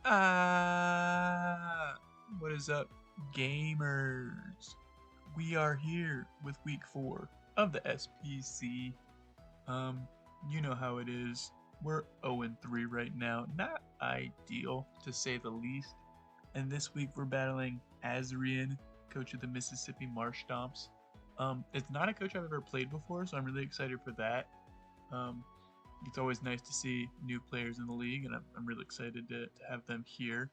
Ah, what is up, gamers? We are here with week 4 of the SPC. Um, you know how it is. We're 0-3 right now. Not ideal, to say the least. And this week we're battling Azrian, coach of the Mississippi Marsh Stomps. It's not a coach I've ever played before, so I'm really excited for that. Um, it's always nice to see new players in the league, and I'm really excited to have them here.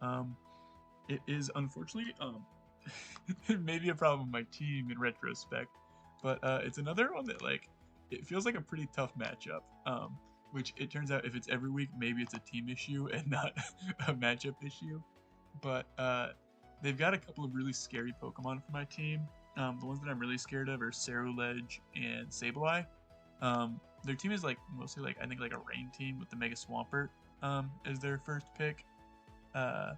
Um, it is unfortunately maybe a problem with my team in retrospect, but it's another one that it feels like a pretty tough matchup. Which it turns out if it's every week, maybe it's a team issue and not a matchup issue. But they've got a couple of really scary Pokemon for my team. The ones that I'm really scared of are Cerulege and Sableye. Their team is mostly I think a rain team with the Mega Swampert as their first pick. Uh,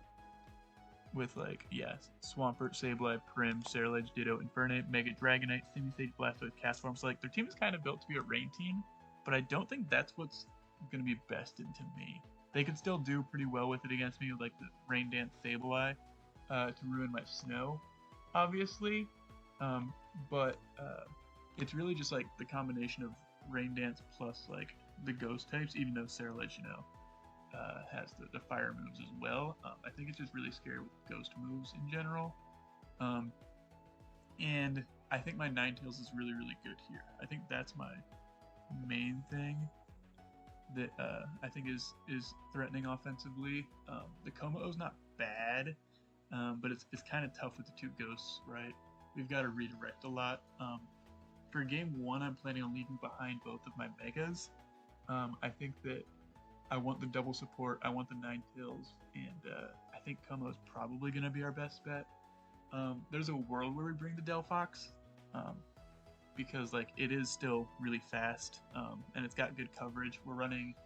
with Swampert, Sableye, Prim, Cerulege, Ditto, Infernape, Mega Dragonite, Simisage, Blastoise, Castform. So their team is kind of built to be a rain team, but I don't think that's what's going to be best into me. They could still do pretty well with it against me with the Rain Dance Sableye to ruin my snow, obviously. But it's really just the combination of Rain Dance plus the Ghost types, even though Cerulege, has the fire moves as well. I think it's just really scary with ghost moves in general. And I think my Ninetales is really, really good here. I think that's my main thing that I think is threatening offensively. The Como-O's not bad, but it's kind of tough with the two ghosts, right? We've got to redirect a lot. For game 1, I'm planning on leaving behind both of my Megas. I think that I want the double support. I want the Ninetales, and I think Como is probably going to be our best bet. There's a world where we bring the Delphox, because it is still really fast, and it's got good coverage. We're running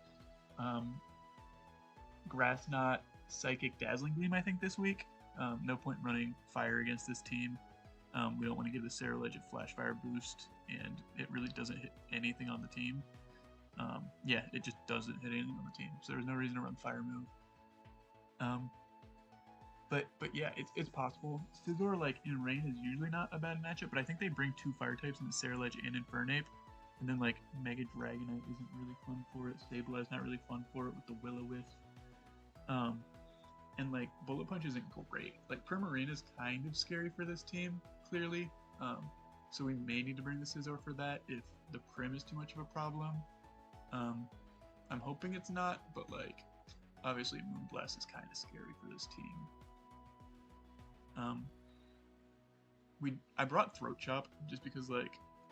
Grass Knot, Psychic, Dazzling Gleam, I think, this week. No point running Fire against this team. We don't want to give the Cerulege a Flash Fire boost, and it really doesn't hit anything on the team. Yeah, it just doesn't hit anything on the team, so there's no reason to run Fire move. But yeah, it's possible. Scizor in Rain is usually not a bad matchup, but I think they bring 2 Fire types in the Cerulege and Infernape, and then Mega Dragonite isn't really fun for it. Sableye's not really fun for it with the Will-O-Wisp. And Bullet Punch isn't great. Primarina is kind of scary for this team, clearly. So we may need to bring the Scizor for that if the Prim is too much of a problem. I'm hoping it's not, but obviously Moonblast is kind of scary for this team. I brought Throat Chop just because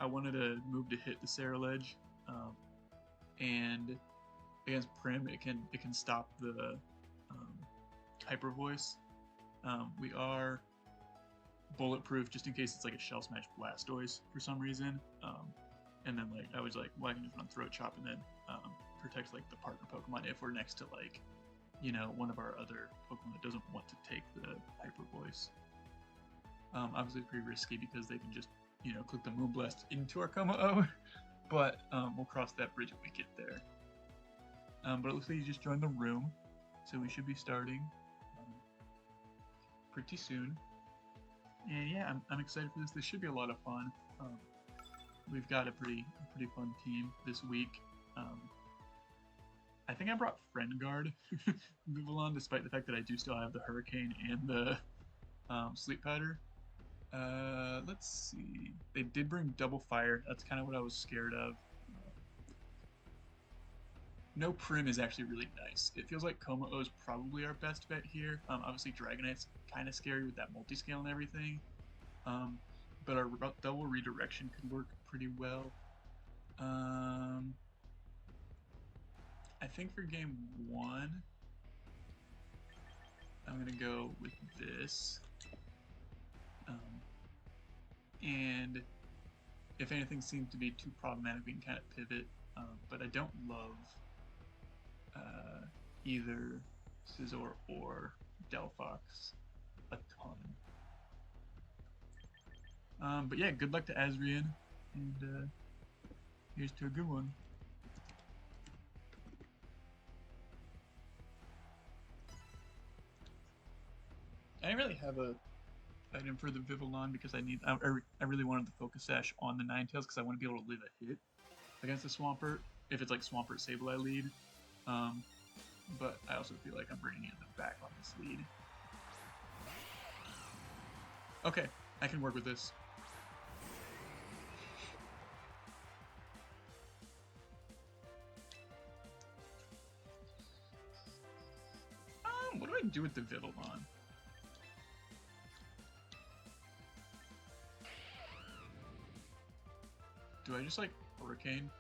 I wanted to move to hit the Cerulege, and against Prim it can stop the Hyper Voice. We are bulletproof just in case it's a Shell Smash Blastoise for some reason. And then I was well, I can just run Throat Chop and then protect the partner Pokemon if we're next to one of our other Pokemon that doesn't want to take the Hyper Voice. Obviously it's pretty risky because they can just click the Moonblast into our Como-O, but we'll cross that bridge when we get there. But it looks like you just joined the room, so we should be starting pretty soon. And yeah, I'm excited for this. This should be a lot of fun. We've got a pretty fun team this week. I think I brought Friend Guard Vivillon, despite the fact that I do still have the Hurricane and the Sleep Powder. Let's see. They did bring Double Fire. That's kind of what I was scared of. No Prim is actually really nice. It feels like Como-O is probably our best bet here. Obviously Dragonite's kind of scary with that multi-scale and everything. But our double redirection could work pretty well. I think for game 1, I'm going to go with this. And if anything seems to be too problematic, we can kind of pivot. But I don't love either Scizor or Delphox a ton. But yeah, good luck to Azrian, and here's to a good one. I didn't really have a item for the Vivillon because I really wanted the Focus Sash on the Ninetales because I want to be able to live a hit against the Swampert if it's like Swampert Sableye lead. But I also feel like I'm bringing it back on this lead. Okay, I can work with this. What do I do with the Vivillon? Do I just like Hurricane?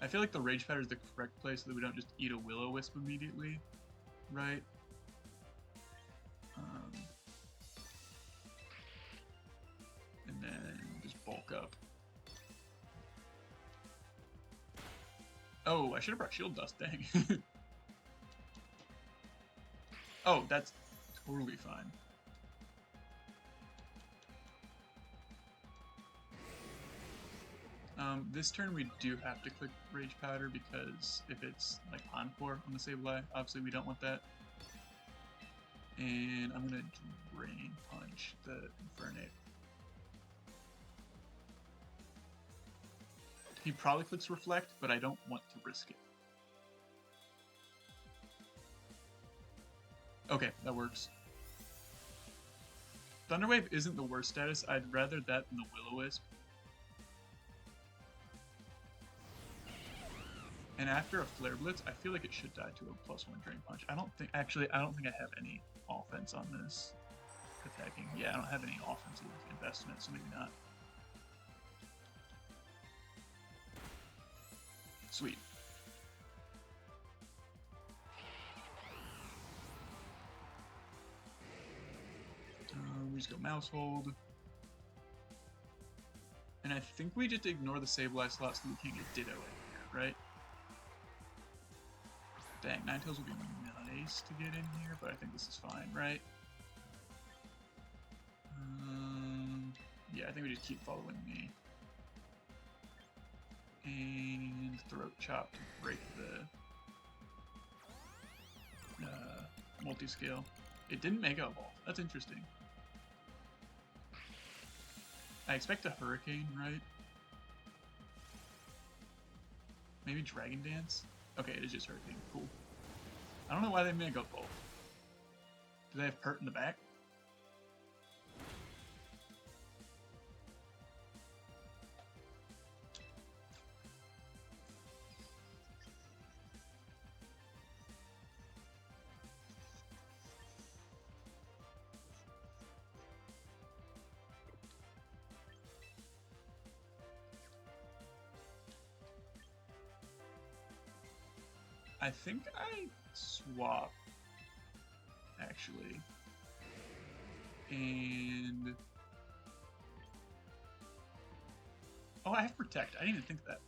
I feel like the Rage Powder is the correct play so that we don't just eat a Will-O-Wisp immediately, right? And then just bulk up. Oh, I should have brought Shield Dust, dang. Oh, that's totally fine. This turn we do have to click Rage Powder because if it's like Encore on the Sableye, obviously we don't want that. And I'm gonna Drain Punch the Infernape. He probably clicks Reflect, but I don't want to risk it. Okay, that works. Thunderwave isn't the worst status. I'd rather that than the Will-O-Wisp. And after a Flare Blitz, I feel like it should die to a +1 Drain Punch. I don't think I have any offense on this attacking. Yeah, I don't have any offensive investment, so maybe not. Sweet. We just go Mouse Hold. And I think we just ignore the Sableye slot so we can't get Ditto in here, right? Dang, Ninetales would be nice to get in here, but I think this is fine, right? Yeah, I think we just keep following me. And Throat Chop to break the multi-scale. It didn't Mega Evolve. That's interesting. I expect a Hurricane, right? Maybe Dragon Dance? Okay, it is just Hurricane. Cool. I don't know why they Mega Evolve. Do they have Pert in the back? I think I swap, actually. And... oh, I have Protect. I didn't even think of that.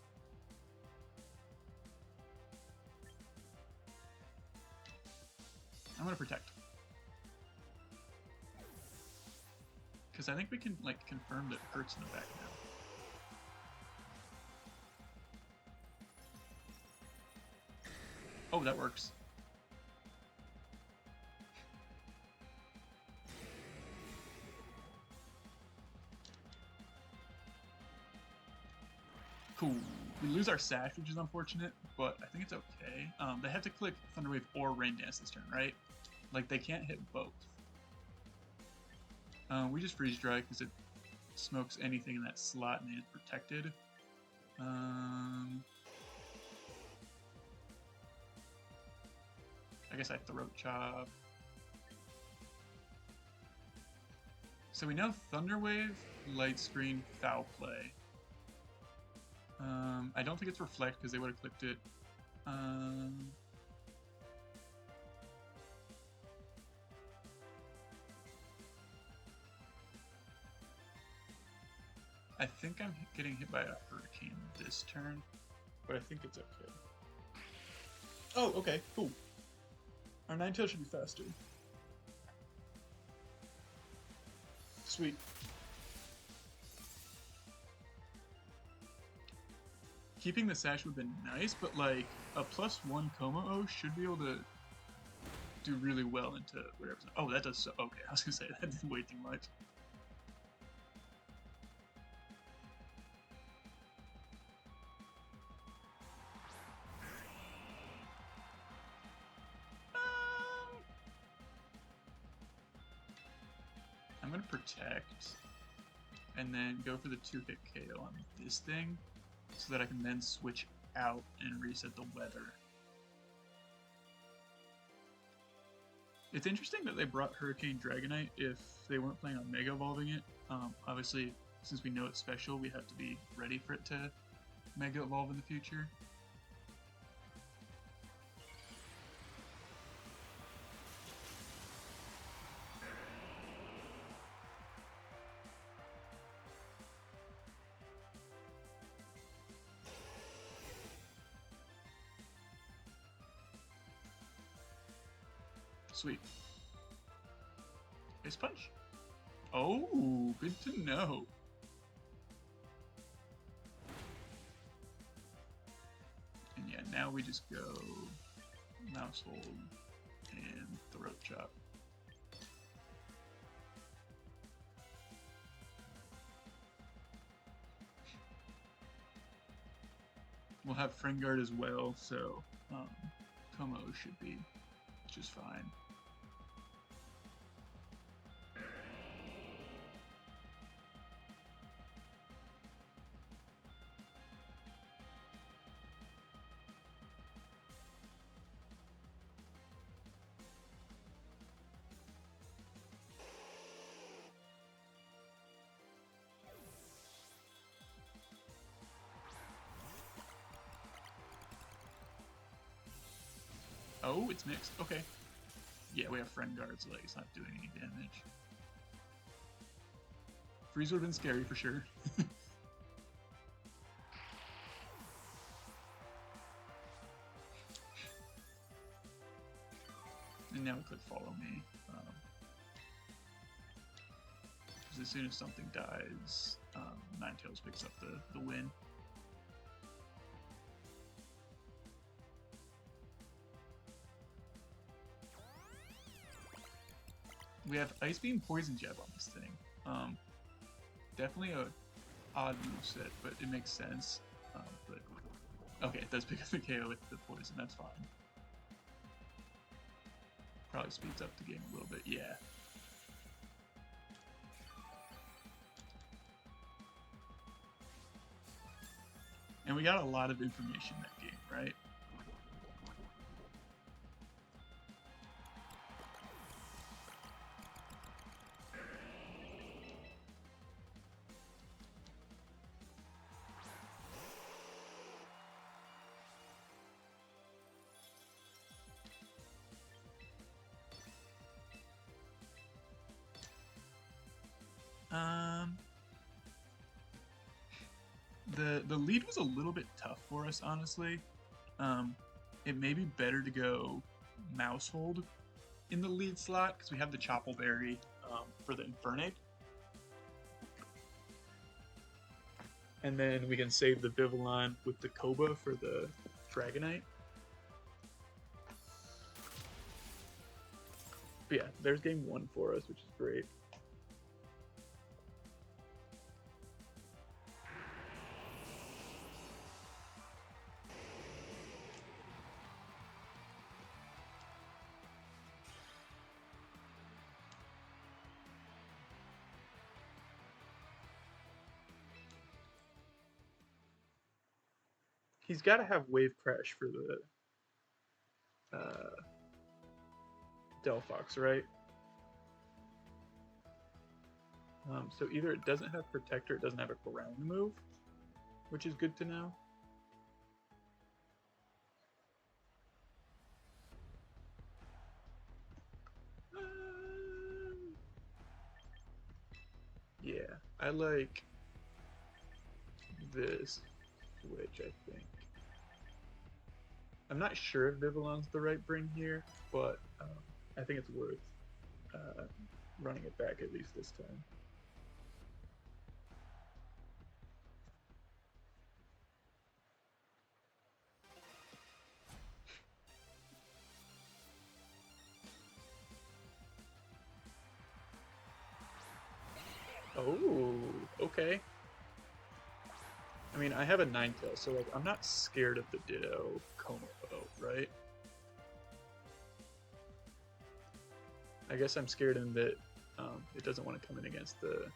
I'm gonna Protect. Because I think we can, like, confirm that Hurt's in the back now. Oh, that works. Cool. We lose our Sash, which is unfortunate, but I think it's okay. They have to click Thunderwave or Rain Dance this turn, right? Like, they can't hit both. We just Freeze Dry because it smokes anything in that slot and it is protected. I guess I Throat Chop. So we know Thunderwave, Light Screen, Foul Play. I don't think it's Reflect because they would have clicked it. I think I'm getting hit by a Hurricane this turn, but I think it's okay. Oh, okay, cool. Our Ninetales should be faster. Sweet. Keeping the Sash would have been nice, but like a +1 Como-O should be able to do really well into whatever. Oh, that does so. Okay, I was gonna say that did way too much. I'm gonna protect, and then go for the 2-hit KO on this thing, so that I can then switch out and reset the weather. It's interesting that they brought Hurricane Dragonite if they weren't planning on Mega Evolving it. Obviously, since we know it's special, we have to be ready for it to Mega Evolve in the future. Sweet. Ice Punch? Oh, good to know. And yeah, now we just go Mouse Hold and Throat Chop. We'll have Frengard as well, so Como should be just fine. Oh, it's mixed. Okay. Yeah, we have Frengard, so like, it's not doing any damage. Freeze would have been scary for sure. And now we click Follow Me. Because as soon as something dies, Ninetales picks up the win. We have Ice Beam, Poison Jab on this thing. Definitely a odd moveset, but it makes sense. But okay, it does pick up the KO with the poison. That's fine. Probably speeds up the game a little bit. Yeah. And we got a lot of information in that game, right? The lead was a little bit tough for us, honestly. It may be better to go Mouse Hold in the lead slot because we have the Chople Berry for the Infernape. And then we can save the Vivillon with the Koba for the Dragonite. But yeah, there's game 1 for us, which is great. He's got to have Wave Crash for the Delphox, right? So either it doesn't have Protector, it doesn't have a ground move, which is good to know. Yeah, I like this switch, I think. I'm not sure if Vivillon's the right bring here, but I think it's worth running it back at least this time. Oh, okay. I mean, I have a Ninetales, so like I'm not scared of the Ditto Como, right? I guess I'm scared in that it doesn't want to come in against the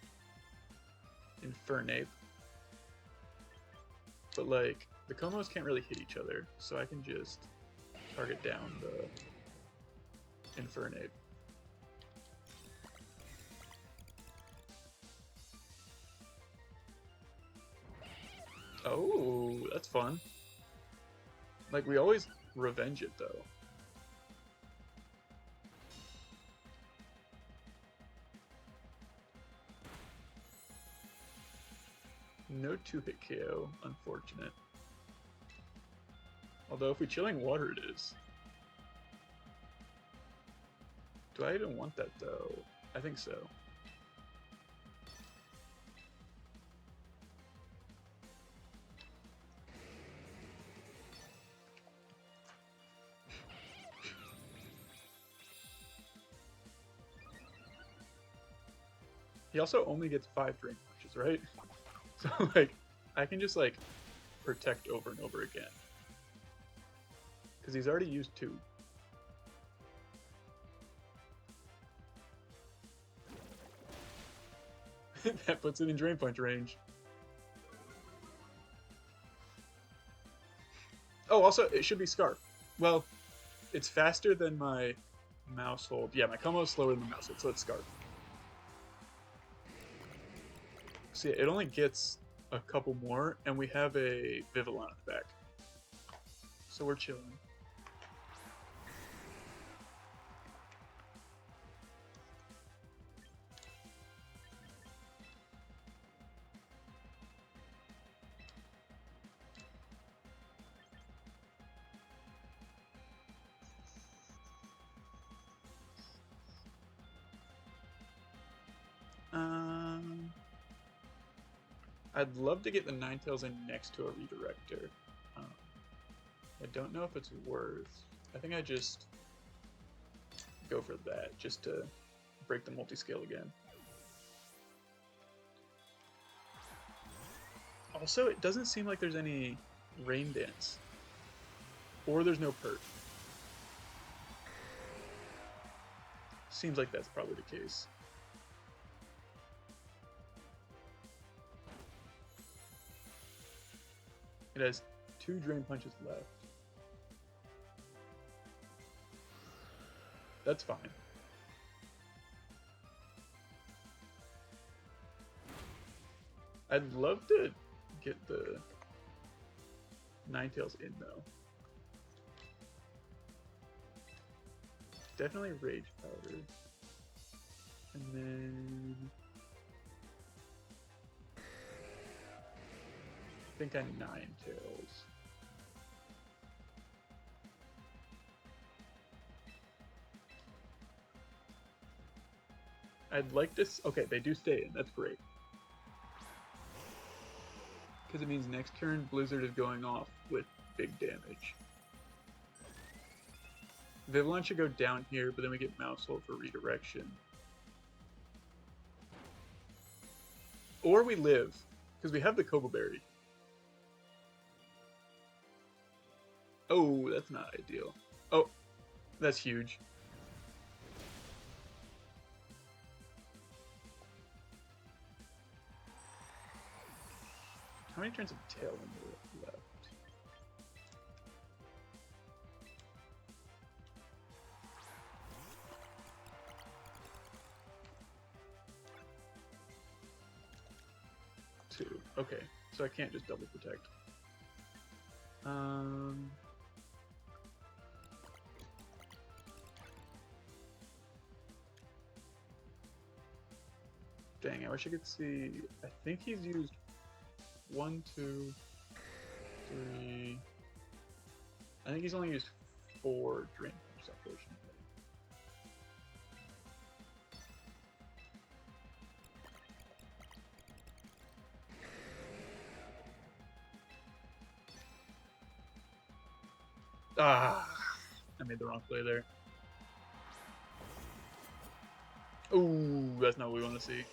Infernape. But like, the Comos can't really hit each other, so I can just target down the Infernape. Oh, that's fun. Like, we always revenge it, though. No two-hit KO, unfortunate. Although, if we Chilling Water it is. Do I even want that, though? I think so. He also only gets 5 Drain Punches, right? So, like, I can just, like, protect over and over again. Because he's already used 2. That puts it in Drain Punch range. Oh, also, it should be Scarf. Well, it's faster than my mouse hold. Yeah, my Como is slower than the mouse hold, so it's Scarf. So yeah, it only gets a couple more, and we have a Vivillon at the back. So we're chilling. I'd love to get the Ninetales in next to a Redirector. I don't know if it's worth. I think I just go for that, just to break the multi-scale again. Also, it doesn't seem like there's any Rain Dance. Or there's no Pert. Seems like that's probably the case. It has 2 Drain Punches left. That's fine. I'd love to get the Ninetales in, though. Definitely Rage Powder. And then... I think I'm Ninetales. I'd like to... Okay, they do stay in. That's great. Because it means next turn, Blizzard is going off with big damage. Vivillon should go down here, but then we get Mouse Hold for redirection. Or we live, because we have the Kobo Berry. Oh, that's not ideal. Oh, that's huge. How many turns of Tailwind left? Two. Okay, so I can't just double protect. Dang, I wish I could see. I think he's used 1, 2, 3. I think he's only used 4 Drain Punches, unfortunately. Ah, I made the wrong play there. Ooh, that's not what we want to see.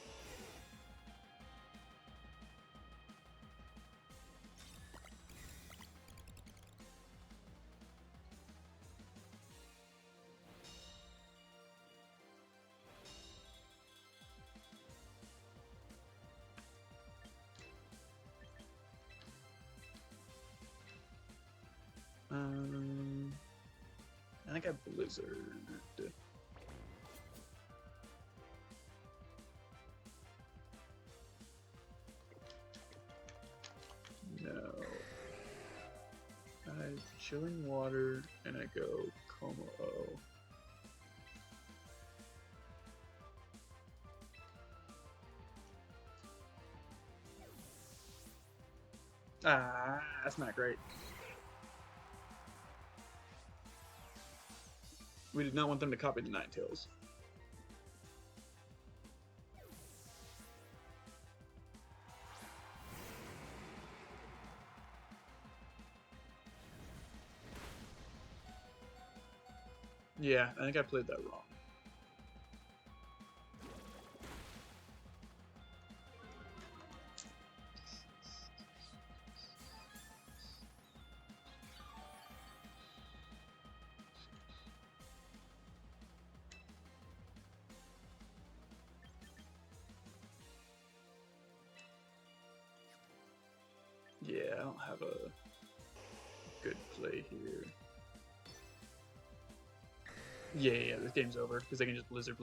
got Blizzard. No. I Chilling Water, and I go Como-O. Ah, that's not great. We did not want them to copy the Ninetales. Yeah, I think I played that wrong. Yeah, I don't have a good play here. Yeah, this game's over because they can just Blizzard.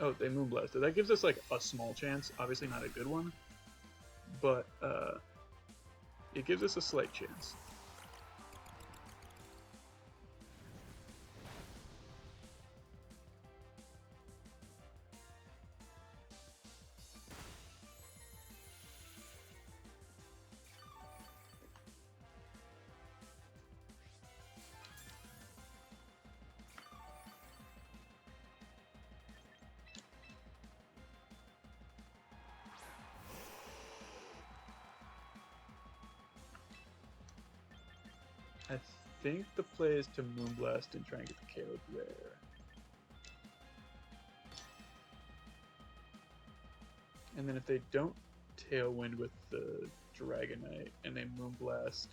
Oh, they Moonblasted. That gives us like a small chance. Obviously not a good one, but it gives us a slight chance. I think the play is to Moonblast and try and get the KO there. And then if they don't Tailwind with the Dragonite and they Moonblast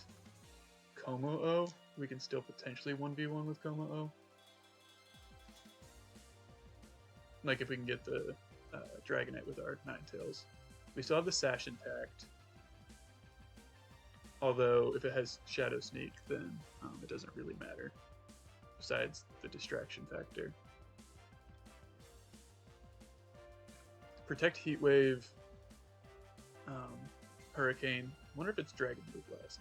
Como-O, we can still potentially 1v1 with Como-O. Like if we can get the Dragonite with our Ninetales. We still have the Sash intact. Although if it has Shadow Sneak, then it doesn't really matter. Besides the distraction factor. Protect Heat Wave, Hurricane. I wonder if it's Dragon Move last.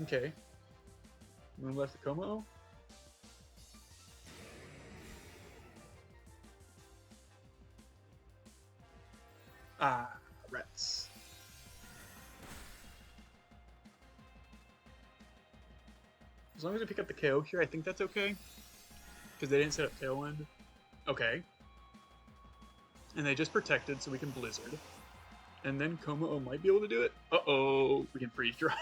Okay. Moonblast the Como-O? Ah, rats. As long as I pick up the KO here, I think that's okay. Because they didn't set up Tailwind. Okay. And they just protected, so we can Blizzard. And then Como-O might be able to do it. Uh-oh, we can Freeze Dry.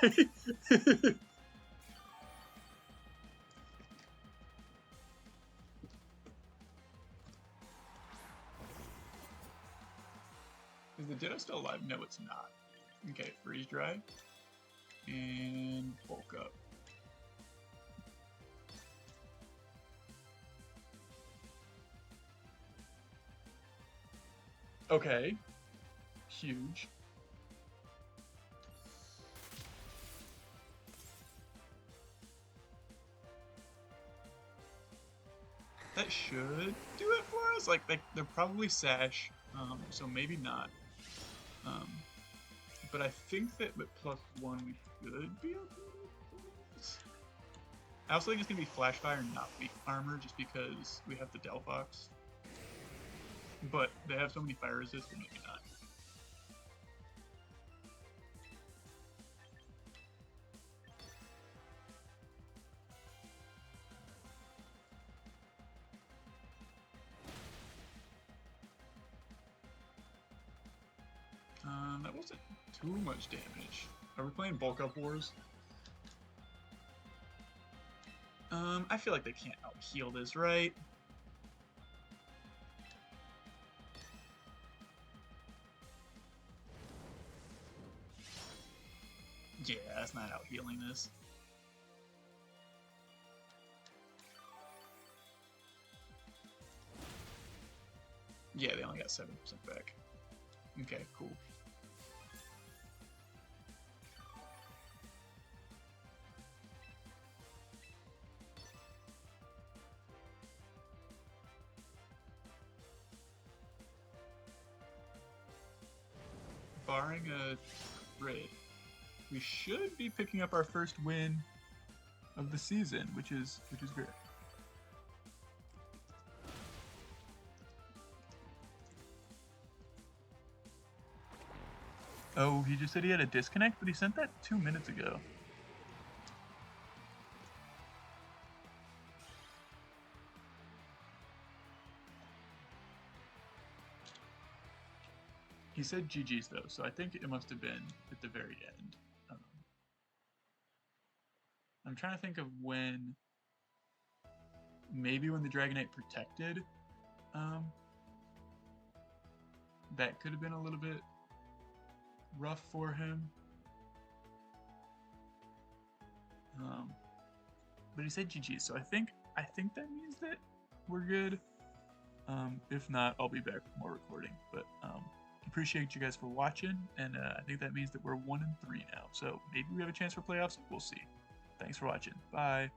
Is the Ditto still alive? No, it's not. Okay, Freeze Dry. And Bulk Up. Okay. Huge. That should do it for us. Like, they're probably Sash, so maybe not. But I think that with +1 we should be able to do this. I also think it's going to be Flash Fire, not Weak Armor, just because we have the Delphox. But they have so many fire resist, but maybe not. That wasn't too much damage. Are we playing Bulk Up Wars? I feel like they can't out-heal this, right? Yeah, that's not out healing this. Yeah, they only got 7% back. Okay, cool. Barring a crit, we should be picking up our first win of the season, which is great. Oh, he just said he had a disconnect, but he sent that 2 minutes ago. He said GG's though, so I think it must have been at the very end. I'm trying to think of when, maybe when the Dragonite protected, that could have been a little bit rough for him. But he said GG, so I think that means that we're good. If not, I'll be back with more recording. But appreciate you guys for watching, and I think that means that we're 1-3 now. So maybe we have a chance for playoffs. We'll see. Thanks for watching. Bye.